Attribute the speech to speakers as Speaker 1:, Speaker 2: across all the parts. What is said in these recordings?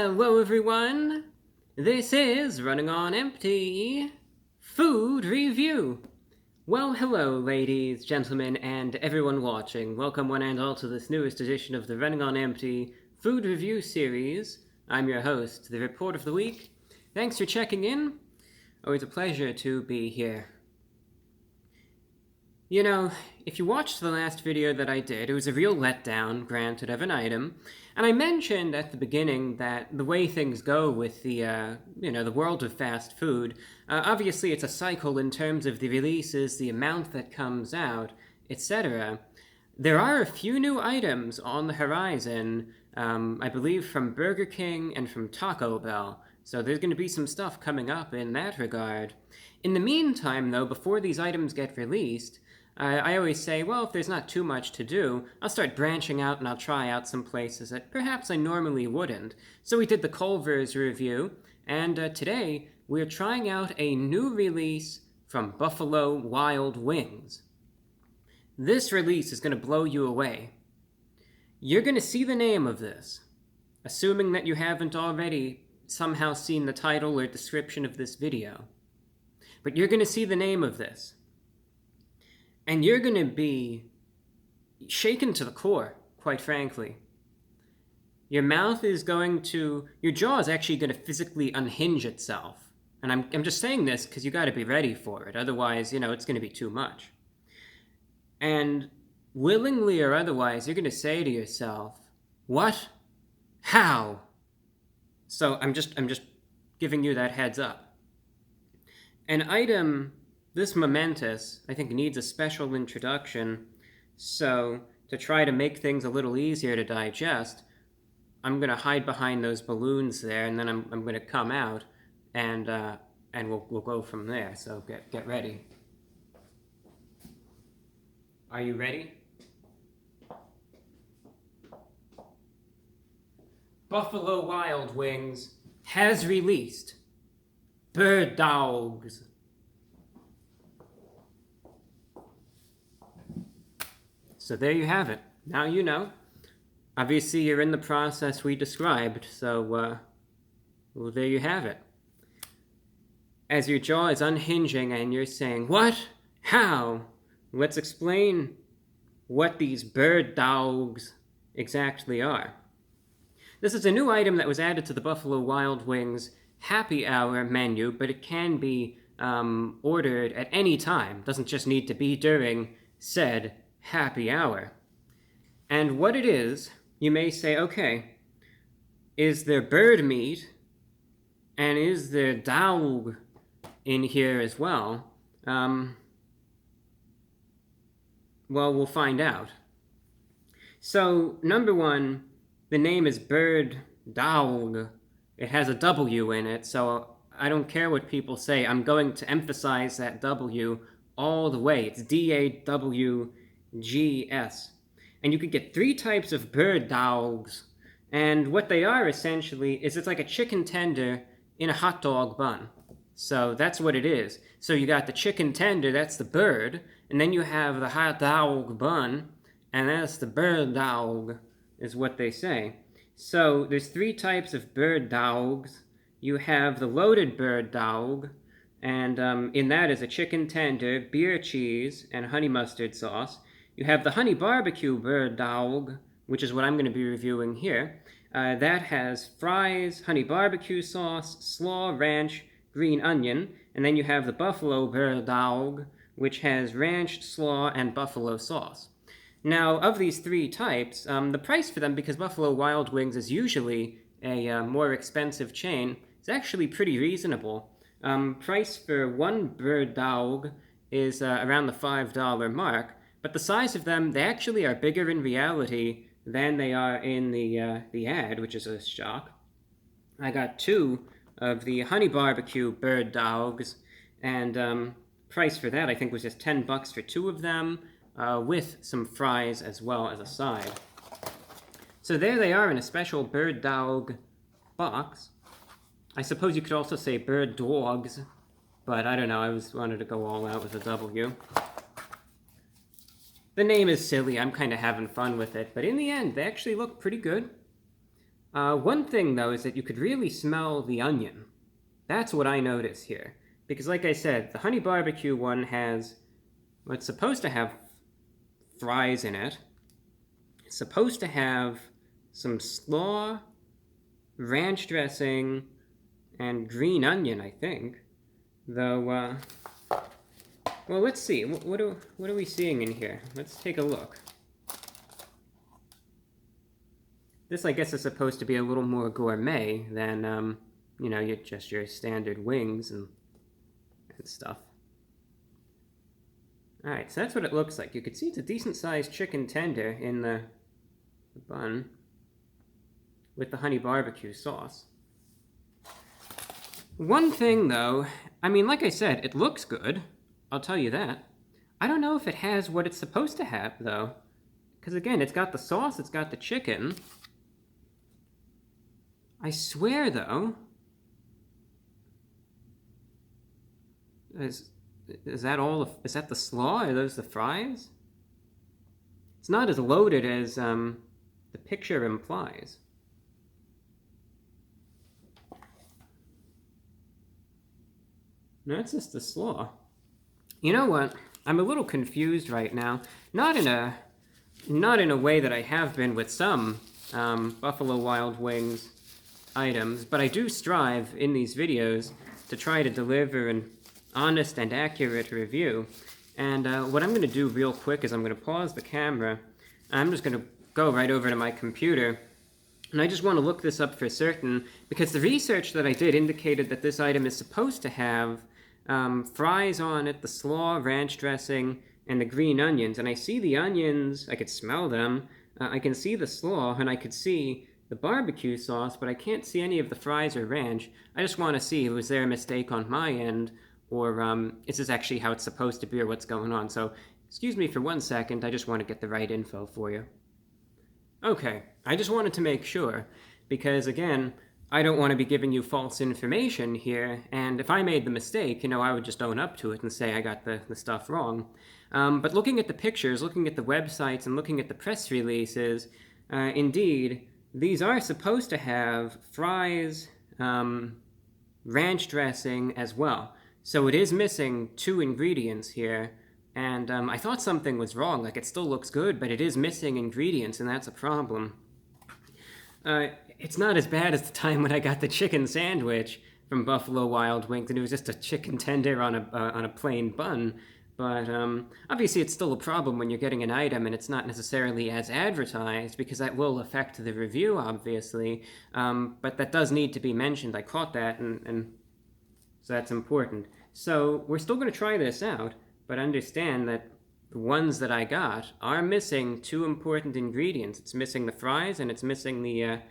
Speaker 1: Hello everyone! This is Running on Empty Food Review. Well, hello ladies, gentlemen, and everyone watching. Welcome one and all to this newest edition of the Running on Empty Food Review series. I'm your host, the Report of the Week. Thanks for checking in. Always a pleasure to be here. You know, if you watched the last video that I did, it was a real letdown, granted, of an item, and I mentioned at the beginning that the way things go with the world of fast food, obviously it's a cycle in terms of the releases, the amount that comes out, etc. There are a few new items on the horizon, I believe from Burger King and from Taco Bell, so there's going to be some stuff coming up in that regard. In the meantime, though, before these items get released, I always say, well, if there's not too much to do, I'll start branching out and I'll try out some places that perhaps I normally wouldn't. So we did the Culver's review, and today we're trying out a new release from Buffalo Wild Wings. This release is going to blow you away. You're going to see the name of this, assuming that you haven't already somehow seen the title or description of this video. But you're going to see the name of this. And you're going to be shaken to the core, quite frankly. Your jaw is actually going to physically unhinge itself. And I'm just saying this because you got to be ready for it. Otherwise, it's going to be too much. And willingly or otherwise, you're going to say to yourself, what? How? So I'm just giving you that heads up. An item this momentous, I think, needs a special introduction, so to try to make things a little easier to digest, I'm going to hide behind those balloons there, and then I'm going to come out, and we'll go from there, so get ready. Are you ready? Buffalo Wild Wings has released Bird Dawgs. So there you have it. Now you know. Obviously, you're in the process we described, so, well, there you have it. As your jaw is unhinging and you're saying, what? How? Let's explain what these Bird Dawgs exactly are. This is a new item that was added to the Buffalo Wild Wings happy hour menu, but it can be ordered at any time. Doesn't just need to be during said happy hour. And what it is, you may say, okay, is there bird meat and is there dawg in here as well? Well, we'll find out. So, number one, the name is Bird Dawg. It has a W in it, so I don't care what people say. I'm going to emphasize that W all the way. It's D-A-W-G-S. And you could get 3 types of Bird Dawgs, and what they are essentially is it's like a chicken tender in a hot dog bun. So that's what it is. So you got the chicken tender, that's the bird, and then you have the hot dog bun, and that's the Bird Dawg, is what they say. So there's 3 types of Bird Dawgs. You have the loaded Bird Dawg, and in that is a chicken tender, beer cheese, and honey mustard sauce. You have the Honey BBQ Bird Dawg, which is what I'm going to be reviewing here. That has fries, honey barbecue sauce, slaw, ranch, green onion. And then you have the Buffalo Bird Dawg, which has ranch, slaw, and buffalo sauce. Now, of these 3 types, the price for them, because Buffalo Wild Wings is usually a more expensive chain, is actually pretty reasonable. Price for one Bird Dawg is around the $5 mark. But the size of them, they actually are bigger in reality than they are in the ad, which is a shock. I got 2 of the Honey BBQ Bird Dawgs, and price for that I think was just $10 for 2 of them, with some fries as well as a side. So there they are in a special Bird Dawg box. I suppose you could also say Bird Dawgs, but I don't know, I wanted to go all out with a W. The name is silly, I'm kind of having fun with it, but in the end, they actually look pretty good. One thing, though, is that you could really smell the onion. That's what I notice here. Because like I said, the honey barbecue one has what's supposed to have fries in it. It's supposed to have some slaw, ranch dressing, and green onion, I think. Though, well, let's see. What are we seeing in here? Let's take a look. This, I guess, is supposed to be a little more gourmet than, you know, just your standard wings and stuff. Alright, so that's what it looks like. You can see it's a decent-sized chicken tender in the bun with the honey barbecue sauce. One thing, though, I mean, like I said, it looks good. I'll tell you that. I don't know if it has what it's supposed to have, though. Because, again, it's got the sauce, it's got the chicken. I swear, though... Is that all? Is that the slaw? Are those the fries? It's not as loaded as the picture implies. No, it's just the slaw. You know what? I'm a little confused right now. Not in a way that I have been with some Buffalo Wild Wings items, but I do strive in these videos to try to deliver an honest and accurate review. And what I'm going to do real quick is I'm going to pause the camera. I'm just going to go right over to my computer. And I just want to look this up for certain, because the research that I did indicated that this item is supposed to have fries on it, the slaw, ranch dressing, and the green onions. And I see the onions, I could smell them. I can see the slaw, and I could see the barbecue sauce, but I can't see any of the fries or ranch. I just want to see, was there a mistake on my end, or is this actually how it's supposed to be, or what's going on? So, excuse me for 1 second, I just want to get the right info for you. Okay, I just wanted to make sure, because again, I don't want to be giving you false information here, and if I made the mistake, you know, I would just own up to it and say I got the stuff wrong. But looking at the pictures, looking at the websites, and looking at the press releases, indeed, these are supposed to have fries, ranch dressing as well. So it is missing 2 ingredients here, and I thought something was wrong. Like, it still looks good, but it is missing ingredients, and that's a problem. It's not as bad as the time when I got the chicken sandwich from Buffalo Wild Wings, and it was just a chicken tender on a plain bun. But obviously it's still a problem when you're getting an item and it's not necessarily as advertised, because that will affect the review, obviously. But that does need to be mentioned. I caught that, and so that's important. So we're still going to try this out, but understand that the ones that I got are missing 2 important ingredients. It's missing the fries and it's missing the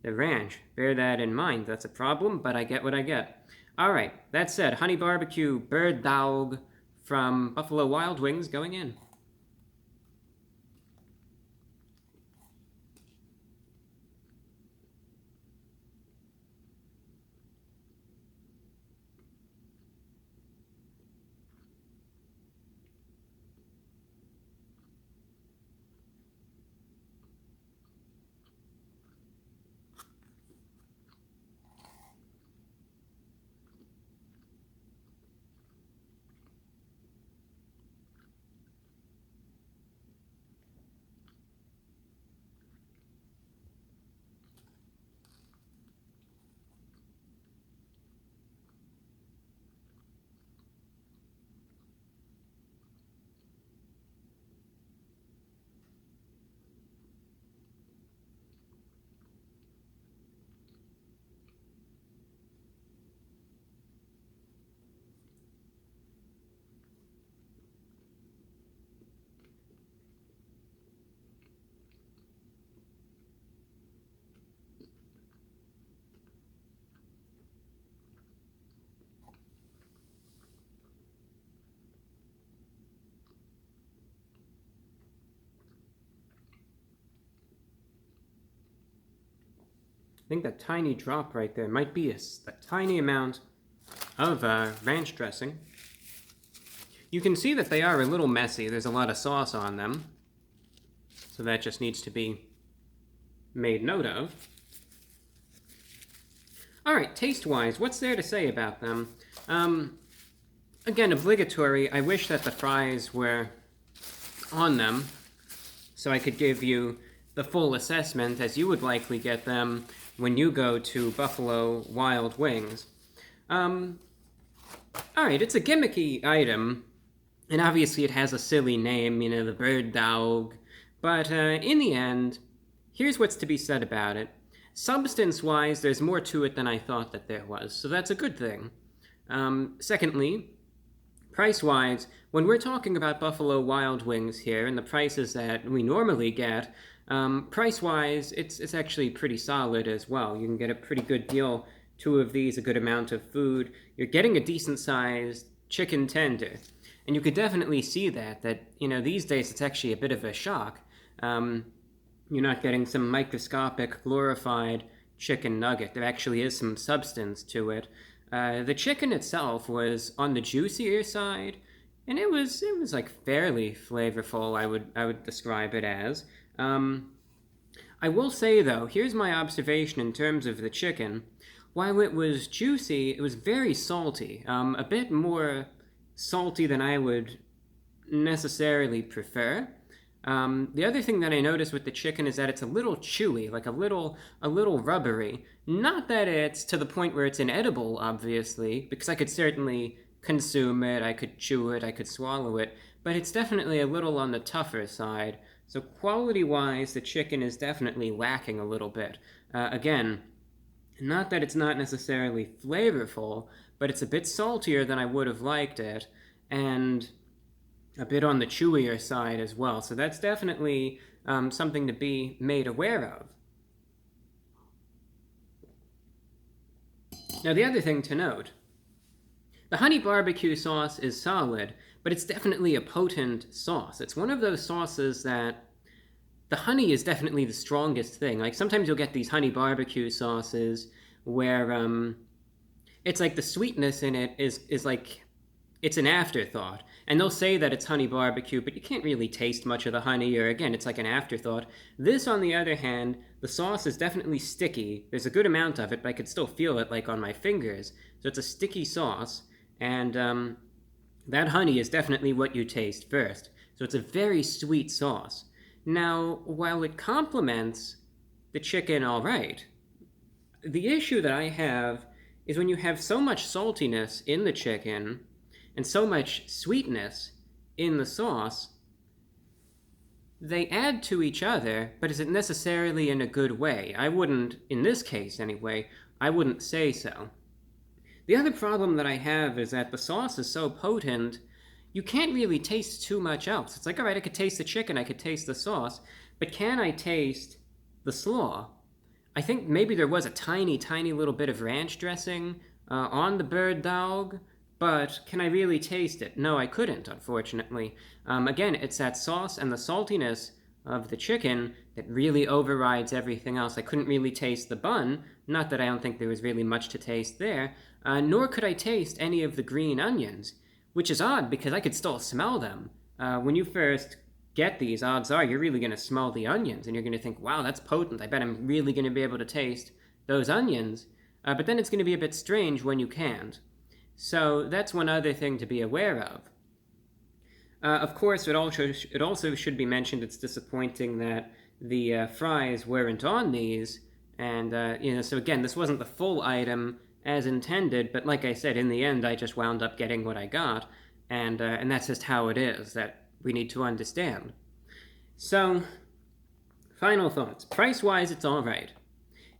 Speaker 1: ranch. Bear that in mind. That's a problem, but I get what I get. All right, that said, Honey BBQ Bird Dawg from Buffalo Wild Wings going in. I think that tiny drop right there might be a tiny amount of ranch dressing. You can see that they are a little messy. There's a lot of sauce on them. So that just needs to be made note of. All right, taste-wise, what's there to say about them? Again, obligatory. I wish that the fries were on them so I could give you the full assessment as you would likely get them when you go to Buffalo Wild Wings. All right, it's a gimmicky item, and obviously it has a silly name, you know, the Bird Dawg, but in the end, here's what's to be said about it. Substance-wise, there's more to it than I thought that there was, so that's a good thing. Secondly, price-wise, when we're talking about Buffalo Wild Wings here and the prices that we normally get, price-wise, it's actually pretty solid as well. You can get a pretty good deal, 2 of these, a good amount of food. You're getting a decent-sized chicken tender. And you could definitely see that, you know, these days it's actually a bit of a shock. You're not getting some microscopic, glorified chicken nugget. There actually is some substance to it. The chicken itself was on the juicier side, and it was like fairly flavorful. I would describe it as. I will say though, here's my observation in terms of the chicken. While it was juicy, it was very salty. A bit more salty than I would necessarily prefer. The other thing that I noticed with the chicken is that it's a little chewy, like a little rubbery. Not that it's to the point where it's inedible, obviously, because I could certainly consume it, I could chew it, I could swallow it, but it's definitely a little on the tougher side. So quality-wise, the chicken is definitely lacking a little bit. Again, not that it's not necessarily flavorful, but it's a bit saltier than I would have liked it, and a bit on the chewier side as well. So that's definitely something to be made aware of. Now, the other thing to note, the Honey BBQ sauce is solid, but it's definitely a potent sauce. It's one of those sauces that the honey is definitely the strongest thing. Like sometimes you'll get these honey barbecue sauces where it's like the sweetness in it is like it's an afterthought. And they'll say that it's honey barbecue, but you can't really taste much of the honey, or again, it's like an afterthought. This, on the other hand, the sauce is definitely sticky. There's a good amount of it, but I could still feel it like on my fingers. So it's a sticky sauce, and that honey is definitely what you taste first. So it's a very sweet sauce. Now, while it complements the chicken all right, the issue that I have is when you have so much saltiness in the chicken and so much sweetness in the sauce, they add to each other, but is it necessarily in a good way? I wouldn't, in this case anyway, I wouldn't say so. The other problem that I have is that the sauce is so potent, you can't really taste too much else. It's like, all right, I could taste the chicken, I could taste the sauce, but can I taste the slaw? I think maybe there was a tiny, tiny little bit of ranch dressing on the Bird Dawg, but can I really taste it? No, I couldn't, unfortunately. Again, it's that sauce and the saltiness of the chicken that really overrides everything else. I couldn't really taste the bun, not that I don't think there was really much to taste there, nor could I taste any of the green onions, which is odd because I could still smell them. When you first get these, odds are you're really going to smell the onions, and you're going to think, wow, that's potent. I bet I'm really going to be able to taste those onions. But then it's going to be a bit strange when you can't. So that's one other thing to be aware of. Of course, it also should be mentioned it's disappointing that the fries weren't on these, and so again, this wasn't the full item as intended, but like I said, in the end, I just wound up getting what I got, and that's just how it is that we need to understand. So, final thoughts. Price-wise, it's all right.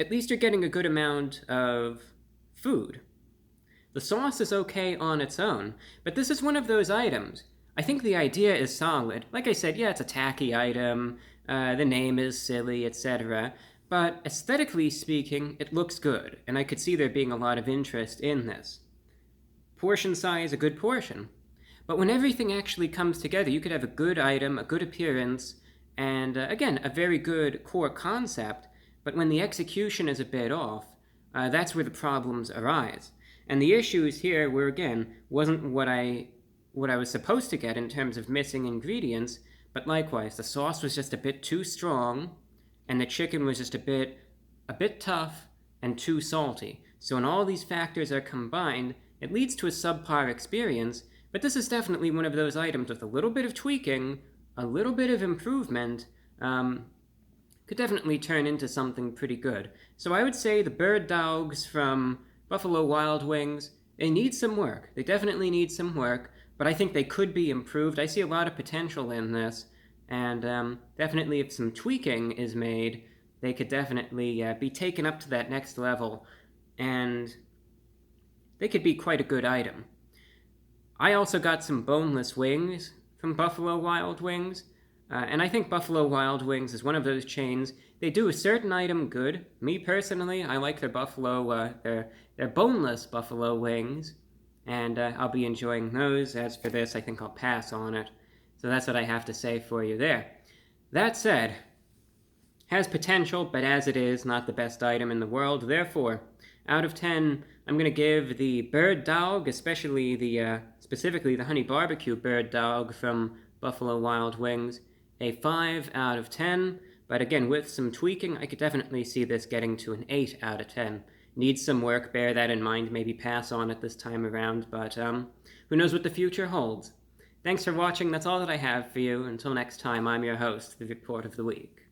Speaker 1: At least you're getting a good amount of food. The sauce is okay on its own, but this is one of those items. I think the idea is solid. Like I said, yeah, it's a tacky item, the name is silly, etc. But aesthetically speaking, it looks good, and I could see there being a lot of interest in this. Portion size, a good portion. But when everything actually comes together, you could have a good item, a good appearance, and again, a very good core concept, but when the execution is a bit off, that's where the problems arise. And the issues here were, again, wasn't what I was supposed to get in terms of missing ingredients, but likewise, the sauce was just a bit too strong, and the chicken was just a bit tough and too salty. So when all these factors are combined, it leads to a subpar experience, but this is definitely one of those items with a little bit of tweaking, a little bit of improvement, could definitely turn into something pretty good. So I would say the Bird Dawgs from Buffalo Wild Wings, they need some work. They definitely need some work, but I think they could be improved. I see a lot of potential in this, and definitely if some tweaking is made, they could definitely be taken up to that next level, and they could be quite a good item. I also got some boneless wings from Buffalo Wild Wings, and I think Buffalo Wild Wings is one of those chains. They do a certain item good. Me personally, I like their their boneless buffalo wings, and I'll be enjoying those. As for this, I think I'll pass on it. So that's what I have to say for you there. That said, has potential, but as it is, not the best item in the world. Therefore, out of 10, I'm going to give the Bird Dawg, especially specifically the Honey BBQ Bird Dawg from Buffalo Wild Wings, a 5 out of 10. But again, with some tweaking, I could definitely see this getting to an 8 out of 10. Needs some work, bear that in mind, maybe pass on it this time around, but who knows what the future holds. Thanks for watching, that's all that I have for you. Until next time, I'm your host, The Report of the Week.